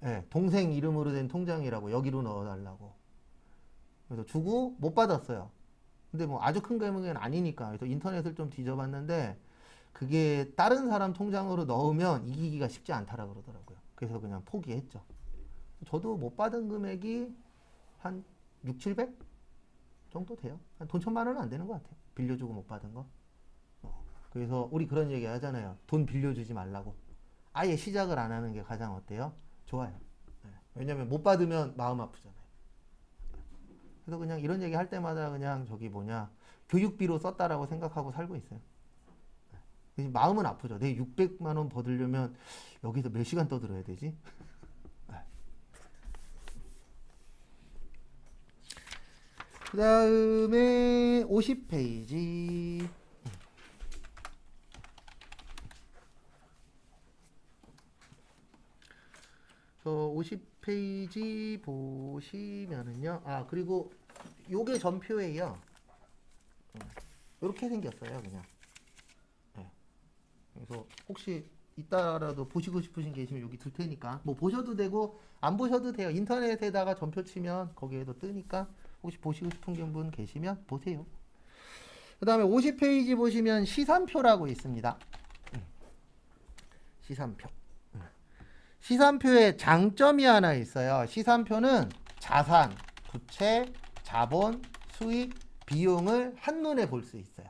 예, 동생 이름으로 된 통장이라고 여기로 넣어달라고. 그래서 주고 못 받았어요. 근데 뭐 아주 큰 금액은 아니니까. 그래서 인터넷을 좀 뒤져봤는데 그게 다른 사람 통장으로 넣으면 이기기가 쉽지 않다라 그러더라고요. 그래서 그냥 포기했죠. 저도 못 받은 금액이 한 6, 700 정도 돼요. 한 돈 1,000만 원은 안 되는 것 같아요. 빌려주고 못 받은 거. 그래서 우리 그런 얘기 하잖아요. 돈 빌려주지 말라고. 아예 시작을 안 하는 게 가장 어때요? 좋아요. 네. 왜냐면 못 받으면 마음 아프잖아요. 그래서 그냥 이런 얘기 할 때마다 그냥 저기 뭐냐 교육비로 썼다라고 생각하고 살고 있어요. 네. 마음은 아프죠. 내 600만 원 받으려면 여기서 몇 시간 떠들어야 되지? 그 다음에 50페이지. 50페이지 보시면은요. 아, 그리고 요게 전표예요. 이렇게 생겼어요, 그냥. 네. 그래서 혹시 이따라도 보시고 싶으신 게 있으면 여기 둘 테니까 뭐 보셔도 되고 안 보셔도 돼요. 인터넷에다가 전표 치면 거기에도 뜨니까 혹시 보시고 싶은 분 계시면 보세요. 그 다음에 50페이지 보시면 시산표라고 있습니다. 시산표. 시산표에 장점이 하나 있어요. 시산표는 자산, 부채, 자본, 수익, 비용을 한눈에 볼 수 있어요.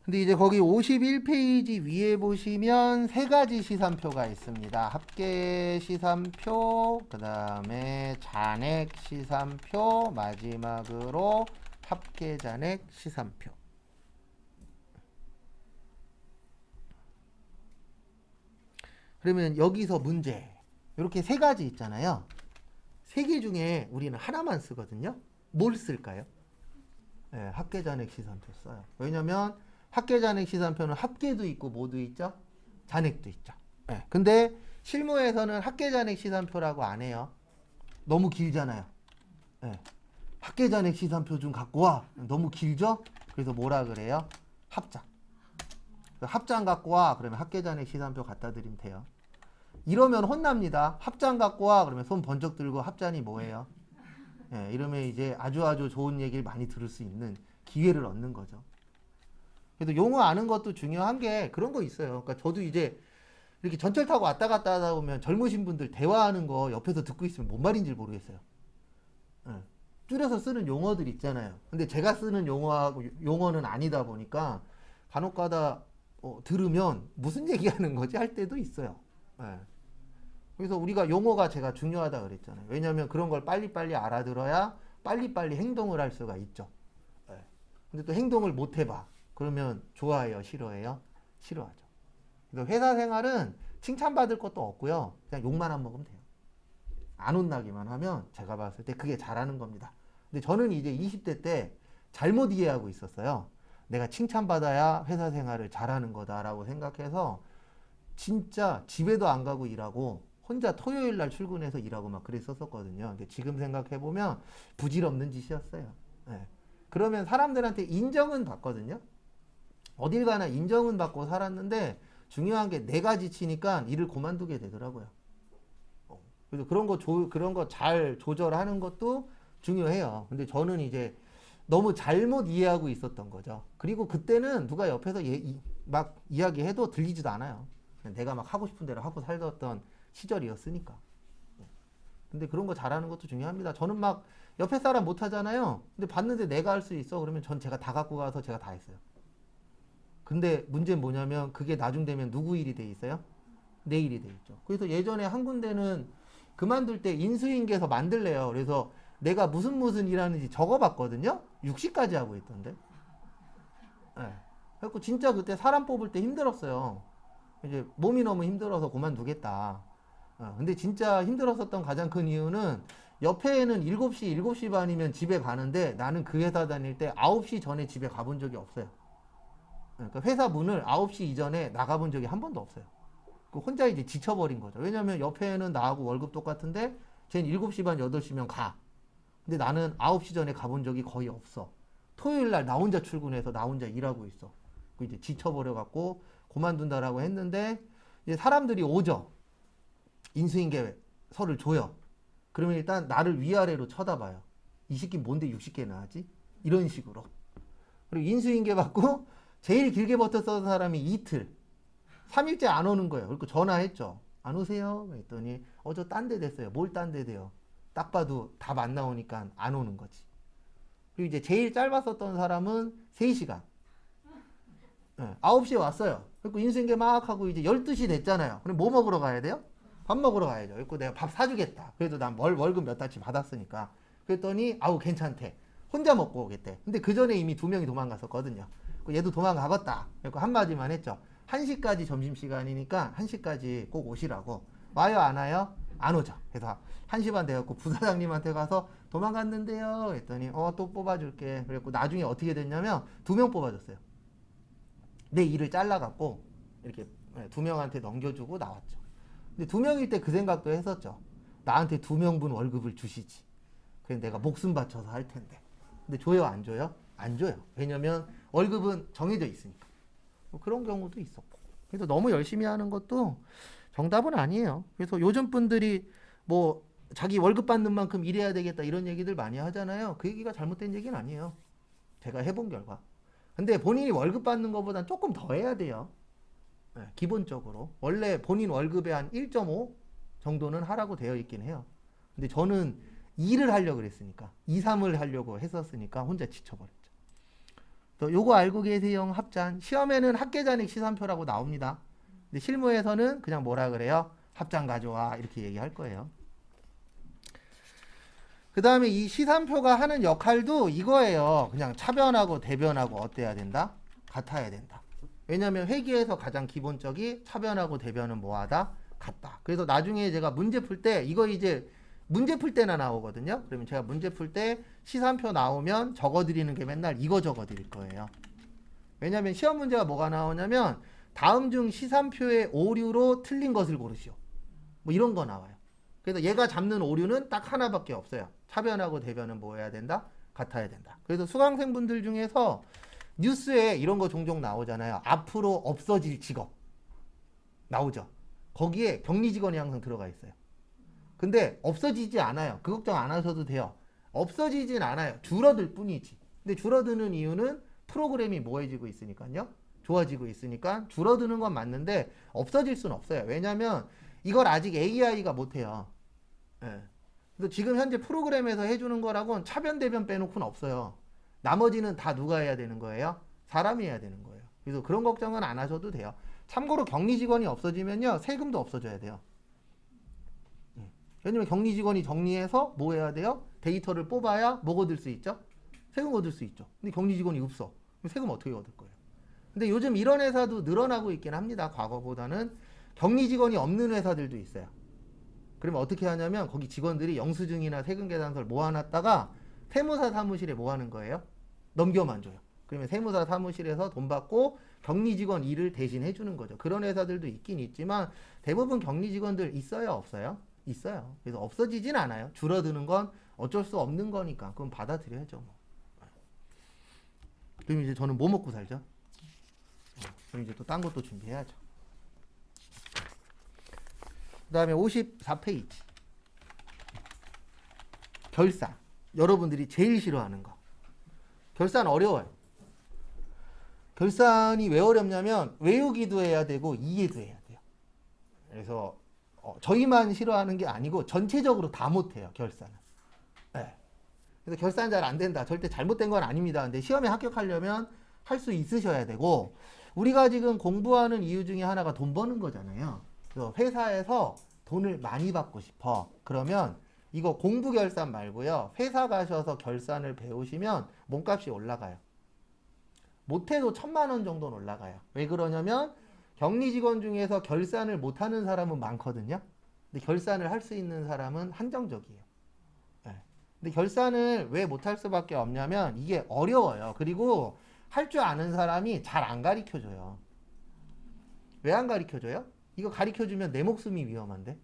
근데 이제 거기 51페이지 위에 보시면 세 가지 시산표가 있습니다. 합계 시산표, 그 다음에 잔액 시산표, 마지막으로 합계 잔액 시산표. 그러면 여기서 문제. 이렇게 세 가지 있잖아요. 세 개 중에 우리는 하나만 쓰거든요. 뭘 쓸까요? 네, 합계 잔액 시산표 써요. 왜냐면 합계 잔액 시산표는 합계도 있고 뭐도 있죠? 잔액도 있죠. 네. 근데 실무에서는 합계 잔액 시산표라고 안 해요. 너무 길잖아요. 네. 합계 잔액 시산표 좀 갖고 와. 너무 길죠? 그래서 뭐라 그래요? 합장. 합장 갖고 와. 그러면 합계 잔액 시산표 갖다 드리면 돼요. 이러면 혼납니다. 합장 갖고 와. 그러면 손 번쩍 들고 합장이 뭐예요? 네, 이러면 이제 아주 좋은 얘기를 많이 들을 수 있는 기회를 얻는 거죠. 그래도 용어 아는 것도 중요한 게 그런 거 있어요. 그러니까 저도 이제 이렇게 전철 타고 왔다 갔다 하다 보면 젊으신 분들 대화하는 거 옆에서 듣고 있으면 뭔 말인지 모르겠어요. 네. 줄여서 쓰는 용어들 있잖아요. 근데 제가 쓰는 용어는 아니다 보니까 간혹 가다 들으면 무슨 얘기하는 거지 할 때도 있어요. 네. 그래서 우리가 용어가 제가 중요하다 그랬잖아요. 왜냐하면 그런 걸 빨리빨리 알아들어야 빨리빨리 행동을 할 수가 있죠. 네. 근데 또 행동을 못 해봐. 그러면 좋아해요? 싫어해요? 싫어하죠. 그래서 회사 생활은 칭찬받을 것도 없고요. 그냥 욕만 안 먹으면 돼요. 안 혼나기만 하면 제가 봤을 때 그게 잘하는 겁니다. 근데 저는 이제 20대 때 잘못 이해하고 있었어요. 내가 칭찬받아야 회사 생활을 잘하는 거다라고 생각해서 진짜 집에도 안 가고 일하고 혼자 토요일 날 출근해서 일하고 막 그랬었거든요. 근데 지금 생각해보면 부질없는 짓이었어요. 네. 그러면 사람들한테 인정은 받거든요. 어딜 가나 인정은 받고 살았는데 중요한 게 내가 지치니까 일을 그만두게 되더라고요. 그래서 그런 거 잘 조절하는 것도 중요해요. 근데 저는 이제 너무 잘못 이해하고 있었던 거죠. 그리고 그때는 누가 옆에서 막 이야기해도 들리지도 않아요. 내가 막 하고 싶은 대로 하고 살던 시절이었으니까. 근데 그런 거 잘하는 것도 중요합니다. 저는 막 옆에 사람 못 하잖아요. 근데 봤는데 내가 할 수 있어. 그러면 전 제가 다 갖고 가서 제가 다 했어요. 근데 문제는 뭐냐면 그게 나중 되면 누구 일이 돼 있어요? 내 일이 돼 있죠. 그래서 예전에 한 군데는 그만둘 때 인수인계서 만들래요. 그래서 내가 무슨 일 하는지 적어봤거든요. 60까지 하고 있던데. 네. 그래서 진짜 그때 사람 뽑을 때 힘들었어요. 이제 몸이 너무 힘들어서 그만두겠다. 근데 진짜 힘들었었던 가장 큰 이유는 옆에는 7시 반이면 집에 가는데 나는 그 회사 다닐 때 9시 전에 집에 가본 적이 없어요. 그러니까 회사 문을 9시 이전에 나가본 적이 한 번도 없어요. 혼자 이제 지쳐버린 거죠. 왜냐면 옆에는 나하고 월급 똑같은데 쟤는 7시 반, 8시면 가. 근데 나는 9시 전에 가본 적이 거의 없어. 토요일 날 나 혼자 출근해서 나 혼자 일하고 있어. 이제 지쳐버려갖고 그만둔다라고 했는데 이제 사람들이 오죠. 인수인계서를 줘요. 그러면 일단 나를 위아래로 쳐다봐요. 이 새끼 뭔데 60개나 하지? 이런 식으로. 그리고 인수인계 받고 제일 길게 버텼던 사람이 이틀. 3일째 안 오는 거예요. 그리고 전화했죠. 안 오세요? 그랬더니 저 딴 데 됐어요. 뭘 딴 데 돼요? 딱 봐도 답 안 나오니까 안 오는 거지. 그리고 이제 제일 짧았었던 사람은 3시간. 네, 9시에 왔어요. 그리고 인수인계 막 하고 이제 12시 됐잖아요. 그럼 뭐 먹으러 가야 돼요? 밥 먹으러 가야죠. 그리고 내가 밥 사주겠다. 그래도 난 월급 몇 달치 받았으니까. 그랬더니 아우 괜찮대. 혼자 먹고 오겠대. 근데 그 전에 이미 2명이 도망갔었거든요. 얘도 도망가겠다. 그래서 한마디만 했죠. 1시까지 점심시간이니까 1시까지 꼭 오시라고. 와요 안 와요? 안 오죠. 그래서 1시 반 돼갖고 부사장님한테 가서 도망갔는데요. 했더니 또 뽑아줄게. 그래갖고 나중에 어떻게 됐냐면 2명 뽑아줬어요. 내 일을 잘라갖고 이렇게 2명한테 넘겨주고 나왔죠. 근데 2명일 때 그 생각도 했었죠. 나한테 2명분 월급을 주시지. 그래서 내가 목숨 바쳐서 할 텐데. 근데 줘요 안 줘요? 안 줘요. 왜냐면 월급은 정해져 있으니까. 뭐 그런 경우도 있었고. 그래서 너무 열심히 하는 것도 정답은 아니에요. 그래서 요즘 분들이 뭐 자기 월급 받는 만큼 일해야 되겠다 이런 얘기들 많이 하잖아요. 그 얘기가 잘못된 얘기는 아니에요. 제가 해본 결과. 근데 본인이 월급 받는 것보단 조금 더 해야 돼요. 네, 기본적으로. 원래 본인 월급의 한 1.5 정도는 하라고 되어 있긴 해요. 근데 저는 2를 하려고 그랬으니까 2, 3을 하려고 했었으니까 혼자 지쳐버렸죠. 또 요거 알고 계세요? 합잔. 시험에는 학계잔액 시산표라고 나옵니다. 근데 실무에서는 그냥 뭐라 그래요? 합잔 가져와 이렇게 얘기할 거예요. 그 다음에 이 시산표가 하는 역할도 이거예요. 그냥 차변하고 대변하고 어때야 된다? 같아야 된다. 왜냐하면 회계에서 가장 기본적이 차변하고 대변은 뭐하다? 같다. 그래서 나중에 제가 문제 풀 때 이거 이제 문제 풀 때나 나오거든요. 그러면 제가 문제 풀 때 시산표 나오면 적어드리는 게 맨날 이거 적어드릴 거예요. 왜냐하면 시험 문제가 뭐가 나오냐면 다음 중 시산표의 오류로 틀린 것을 고르시오. 뭐 이런 거 나와요. 그래서 얘가 잡는 오류는 딱 하나밖에 없어요. 차변하고 대변은 뭐 해야 된다? 같아야 된다. 그래서 수강생분들 중에서 뉴스에 이런 거 종종 나오잖아요. 앞으로 없어질 직업 나오죠. 거기에 격리직원이 항상 들어가 있어요. 근데 없어지지 않아요. 그 걱정 안 하셔도 돼요. 없어지진 않아요. 줄어들 뿐이지. 근데 줄어드는 이유는 프로그램이 뭐해지고 있으니까요. 좋아지고 있으니까 줄어드는 건 맞는데 없어질 수는 없어요. 왜냐면 이걸 아직 AI가 못해요. 예. 그래서 지금 현재 프로그램에서 해주는 거라고는 차변 대변 빼놓고는 없어요. 나머지는 다 누가 해야 되는 거예요? 사람이 해야 되는 거예요. 그래서 그런 걱정은 안 하셔도 돼요. 참고로 격리 직원이 없어지면요 세금도 없어져야 돼요. 왜냐면 격리 직원이 정리해서 뭐 해야 돼요? 데이터를 뽑아야 뭐 얻을 수 있죠? 세금 얻을 수 있죠. 근데 격리 직원이 없어. 그럼 세금 어떻게 얻을 거예요? 근데 요즘 이런 회사도 늘어나고 있긴 합니다. 과거보다는 격리 직원이 없는 회사들도 있어요. 그러면 어떻게 하냐면 거기 직원들이 영수증이나 세금 계산서를 모아놨다가 세무사 사무실에 뭐 하는 거예요? 넘겨만 줘요. 그러면 세무사 사무실에서 돈 받고 격리 직원 일을 대신 해주는 거죠. 그런 회사들도 있긴 있지만 대부분 격리 직원들 있어요? 없어요? 있어요. 그래서 없어지진 않아요. 줄어드는 건 어쩔 수 없는 거니까 그럼 받아들여야죠. 뭐. 그럼 이제 저는 뭐 먹고 살죠? 그럼 이제 또 딴 것도 준비해야죠. 그 다음에 54페이지 결산. 여러분들이 제일 싫어하는 거. 결산 어려워요. 결산이 왜 어렵냐면 외우기도 해야 되고 이해도 해야 돼요. 그래서 저희만 싫어하는 게 아니고 전체적으로 다 못해요. 결산은. 네. 그래서 결산 잘 안 된다. 절대 잘못된 건 아닙니다. 근데 시험에 합격하려면 할 수 있으셔야 되고 우리가 지금 공부하는 이유 중에 하나가 돈 버는 거잖아요. 그래서 회사에서 돈을 많이 받고 싶어. 그러면 이거 공부 결산 말고요. 회사 가셔서 결산을 배우시면 몸값이 올라가요. 못해도 1,000만 원 정도는 올라가요. 왜 그러냐면 격리 직원 중에서 결산을 못하는 사람은 많거든요. 근데 결산을 할 수 있는 사람은 한정적이에요. 네. 근데 결산을 왜 못할 수밖에 없냐면 이게 어려워요. 그리고 할 줄 아는 사람이 잘 안 가르쳐줘요. 왜 안 가르쳐줘요? 이거 가르쳐주면 내 목숨이 위험한데.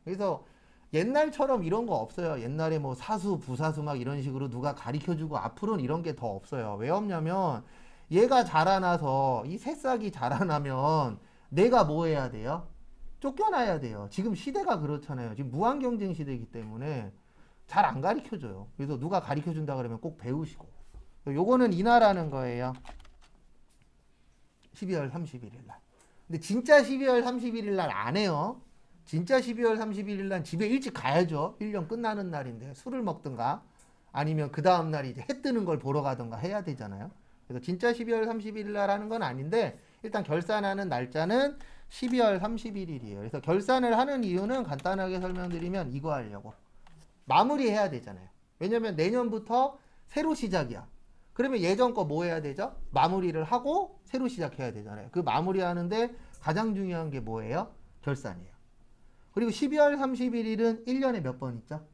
그래서 옛날처럼 이런 거 없어요. 옛날에 뭐 사수, 부사수 막 이런 식으로 누가 가르쳐주고 앞으로는 이런 게 더 없어요. 왜 없냐면 얘가 자라나서 이 새싹이 자라나면 내가 뭐 해야 돼요? 쫓겨나야 돼요. 지금 시대가 그렇잖아요. 지금 무한 경쟁 시대이기 때문에 잘 안 가르쳐줘요. 그래서 누가 가르쳐준다 그러면 꼭 배우시고. 요거는 이나라는 거예요. 12월 31일 날. 근데 진짜 12월 31일 날 안 해요. 진짜 12월 31일 날 집에 일찍 가야죠. 1년 끝나는 날인데 술을 먹든가 아니면 그 다음 날 이제 해 뜨는 걸 보러 가든가 해야 되잖아요. 그래서 진짜 12월 31일 날 하는 건 아닌데 일단 결산하는 날짜는 12월 31일이에요. 그래서 결산을 하는 이유는 간단하게 설명드리면 이거 하려고. 마무리해야 되잖아요. 왜냐면 내년부터 새로 시작이야. 그러면 예전 거 뭐 해야 되죠? 마무리를 하고 새로 시작해야 되잖아요. 그 마무리하는데 가장 중요한 게 뭐예요? 결산이에요. 그리고 12월 31일은 1년에 몇 번 있죠?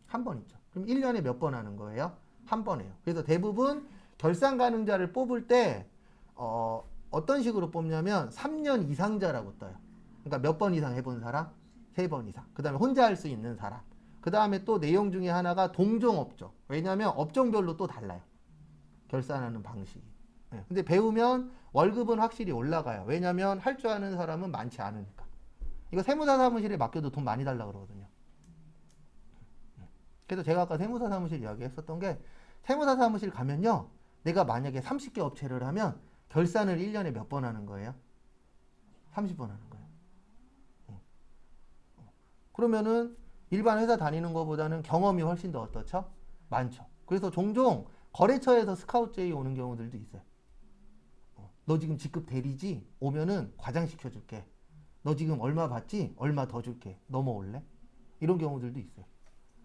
한 번 있죠. 그럼 1년에 몇 번 하는 거예요? 한 번 해요. 그래서 대부분 결산 가능자를 뽑을 때 어떤 식으로 뽑냐면 3년 이상자라고 떠요. 그러니까 몇 번 이상 해본 사람? 3번 이상. 그 다음에 혼자 할 수 있는 사람. 그 다음에 또 내용 중에 하나가 동종업종. 왜냐하면 업종별로 또 달라요. 결산하는 방식이. 네. 근데 배우면 월급은 확실히 올라가요. 왜냐하면 할 줄 아는 사람은 많지 않으니까. 이거 세무사 사무실에 맡겨도 돈 많이 달라 그러거든요. 그래서 제가 아까 세무사 사무실 이야기 했었던 게 세무사 사무실 가면요. 내가 만약에 30개 업체를 하면 결산을 1년에 몇 번 하는 거예요? 30번 하는 거예요. 그러면은 일반 회사 다니는 것보다는 경험이 훨씬 더 어떻죠? 많죠. 그래서 종종 거래처에서 스카우트 제의 오는 경우들도 있어요. 너 지금 직급 대리지? 오면은 과장시켜줄게. 너 지금 얼마 받지? 얼마 더 줄게. 넘어올래? 이런 경우들도 있어요.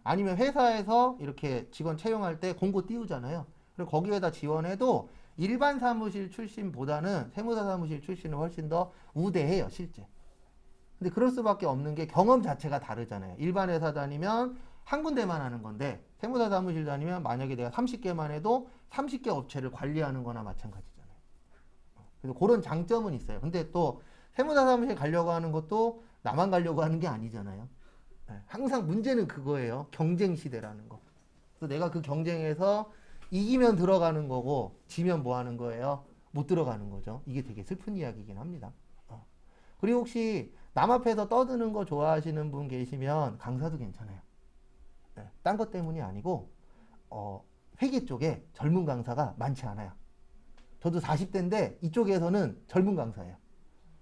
아니면 회사에서 이렇게 직원 채용할 때 공고 띄우잖아요. 그럼 거기에다 지원해도 일반 사무실 출신보다는 세무사 사무실 출신은 훨씬 더 우대해요, 실제. 근데 그럴 수밖에 없는 게 경험 자체가 다르잖아요. 일반 회사 다니면 한 군데만 하는 건데 세무사 사무실 다니면 만약에 내가 30개만 해도 30개 업체를 관리하는 거나 마찬가지잖아요. 그래서 그런 장점은 있어요. 근데 또 세무사 사무실 가려고 하는 것도 나만 가려고 하는 게 아니잖아요. 항상 문제는 그거예요. 경쟁 시대라는 거. 그래서 내가 그 경쟁에서 이기면 들어가는 거고 지면 뭐 하는 거예요? 못 들어가는 거죠. 이게 되게 슬픈 이야기이긴 합니다. 그리고 혹시 남 앞에서 떠드는 거 좋아하시는 분 계시면 강사도 괜찮아요. 딴 것 때문이 아니고 회계 쪽에 젊은 강사가 많지 않아요. 저도 40대인데 이쪽에서는 젊은 강사예요.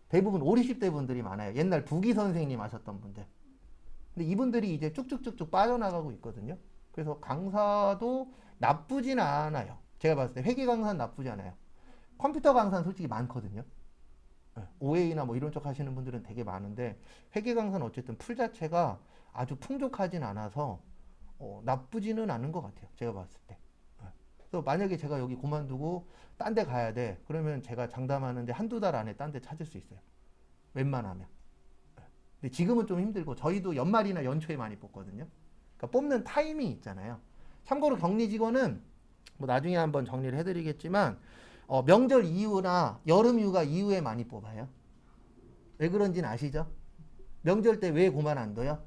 대부분 5, 60대 분들이 많아요. 옛날 부기 선생님 하셨던 분들. 근데 이분들이 이제 쭉쭉쭉쭉 빠져나가고 있거든요. 그래서 강사도 나쁘진 않아요. 제가 봤을 때 회계 강사는 나쁘지 않아요. 컴퓨터 강사는 솔직히 많거든요. OA나 뭐 이런 쪽 하시는 분들은 되게 많은데 회계 강사는 어쨌든 풀 자체가 아주 풍족하진 않아서 나쁘지는 않은 것 같아요. 제가 봤을 때. 그래서 만약에 제가 여기 그만두고 딴 데 가야 돼. 그러면 제가 장담하는데 한두 달 안에 딴 데 찾을 수 있어요. 웬만하면. 근데 지금은 좀 힘들고 저희도 연말이나 연초에 많이 뽑거든요. 그러니까 뽑는 타이밍이 있잖아요. 참고로 격리 직원은 뭐 나중에 한번 정리를 해드리겠지만 명절 이후나 여름 휴가 이후에 많이 뽑아요. 왜 그런지는 아시죠? 명절 때 왜 고만 안 둬요?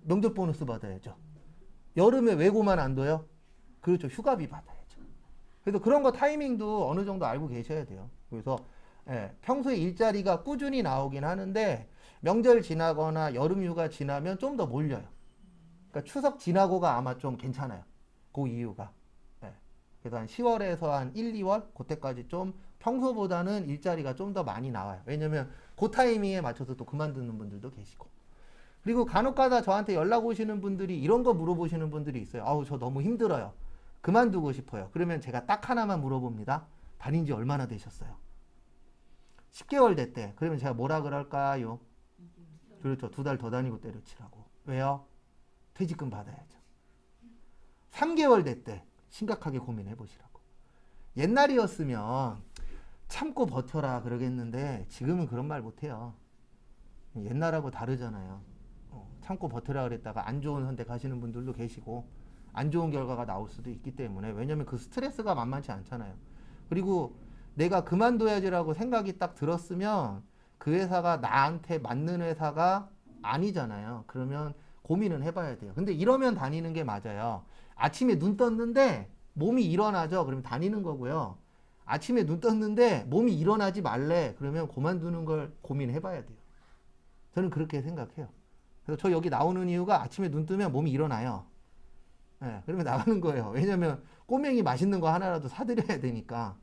명절 보너스 받아야죠. 여름에 왜 고만 안 둬요? 그렇죠. 휴가비 받아야죠. 그래서 그런 거 타이밍도 어느 정도 알고 계셔야 돼요. 그래서 평소에 일자리가 꾸준히 나오긴 하는데 명절 지나거나 여름 휴가 지나면 좀 더 몰려요. 그러니까 추석 지나고가 아마 좀 괜찮아요. 그 이유가. 그래서 한 10월에서 한 1, 2월 그때까지 좀 평소보다는 일자리가 좀 더 많이 나와요. 왜냐면 그 타이밍에 맞춰서 또 그만두는 분들도 계시고. 그리고 간혹가다 저한테 연락 오시는 분들이 이런 거 물어보시는 분들이 있어요. 아우 저 너무 힘들어요. 그만두고 싶어요. 그러면 제가 딱 하나만 물어봅니다. 다닌 지 얼마나 되셨어요? 10개월 됐대. 그러면 제가 뭐라 그럴까요? 그렇죠. 2달 더 다니고 때려치라고. 왜요? 퇴직금 받아야죠. 3개월 됐대. 심각하게 고민해 보시라고. 옛날이었으면 참고 버텨라 그러겠는데 지금은 그런 말 못해요. 옛날하고 다르잖아요. 참고 버텨라 그랬다가 안 좋은 선택 하시는 분들도 계시고 안 좋은 결과가 나올 수도 있기 때문에 왜냐면 그 스트레스가 만만치 않잖아요. 그리고 내가 그만둬야지라고 생각이 딱 들었으면 그 회사가 나한테 맞는 회사가 아니잖아요. 그러면 고민은 해봐야 돼요. 근데 이러면 다니는 게 맞아요. 아침에 눈 떴는데 몸이 일어나죠. 그러면 다니는 거고요. 아침에 눈 떴는데 몸이 일어나지 말래. 그러면 그만두는 걸 고민해봐야 돼요. 저는 그렇게 생각해요. 그래서 저 여기 나오는 이유가 아침에 눈 뜨면 몸이 일어나요. 그러면 나가는 거예요. 왜냐면 꼬맹이 맛있는 거 하나라도 사드려야 되니까.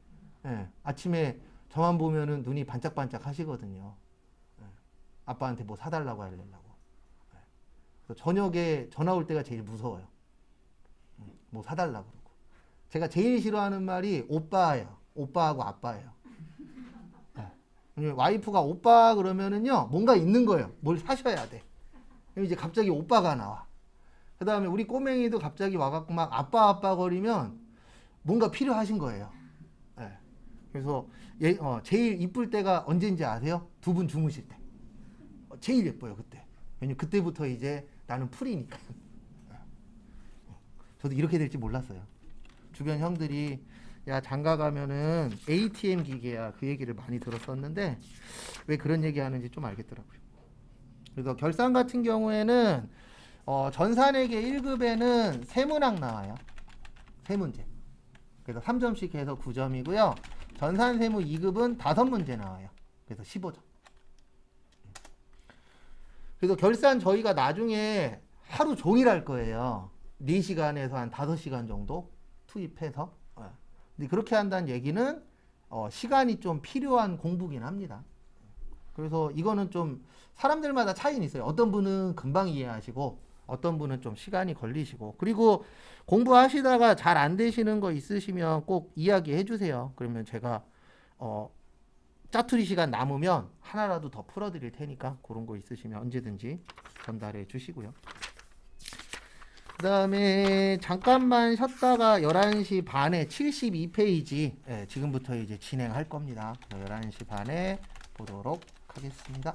아침에 저만 보면은 눈이 반짝반짝 하시거든요. 아빠한테 뭐 사달라고 하려고. 그래서 저녁에 전화 올 때가 제일 무서워요. 뭐 사달라고 그러고. 제가 제일 싫어하는 말이 오빠예요. 오빠하고 아빠예요. 와이프가 오빠 그러면은요, 뭔가 있는 거예요. 뭘 사셔야 돼. 그럼 이제 갑자기 오빠가 나와. 그 다음에 우리 꼬맹이도 갑자기 와갖고 막 아빠 거리면 뭔가 필요하신 거예요. 예. 그래서 제일 이쁠 때가 언제인지 아세요? 두 분 주무실 때. 제일 예뻐요, 그때. 왜냐면 그때부터 이제 나는 풀이니까. 저도 이렇게 될지 몰랐어요. 주변 형들이 야 장가 가면은 ATM 기계야 그 얘기를 많이 들었었는데 왜 그런 얘기 하는지 좀 알겠더라고요. 그래서 결산 같은 경우에는 전산회계 1급에는 세 문항 나와요. 세 문제. 그래서 3점씩 해서 9점이고요. 전산세무 2급은 5문제 나와요. 그래서 15점. 그래서 결산 저희가 나중에 하루 종일 할 거예요. 4시간에서 한 5시간 정도 투입해서. 근데 그렇게 한다는 얘기는 시간이 좀 필요한 공부긴 합니다. 그래서 이거는 좀 사람들마다 차이는 있어요. 어떤 분은 금방 이해하시고 어떤 분은 좀 시간이 걸리시고 그리고 공부하시다가 잘 안 되시는 거 있으시면 꼭 이야기해 주세요. 그러면 제가 짜투리 시간 남으면 하나라도 더 풀어드릴 테니까 그런 거 있으시면 언제든지 전달해 주시고요. 그 다음에 잠깐만 쉬었다가 11시 반에 72페이지 지금부터 이제 진행할 겁니다. 11시 반에 보도록 하겠습니다.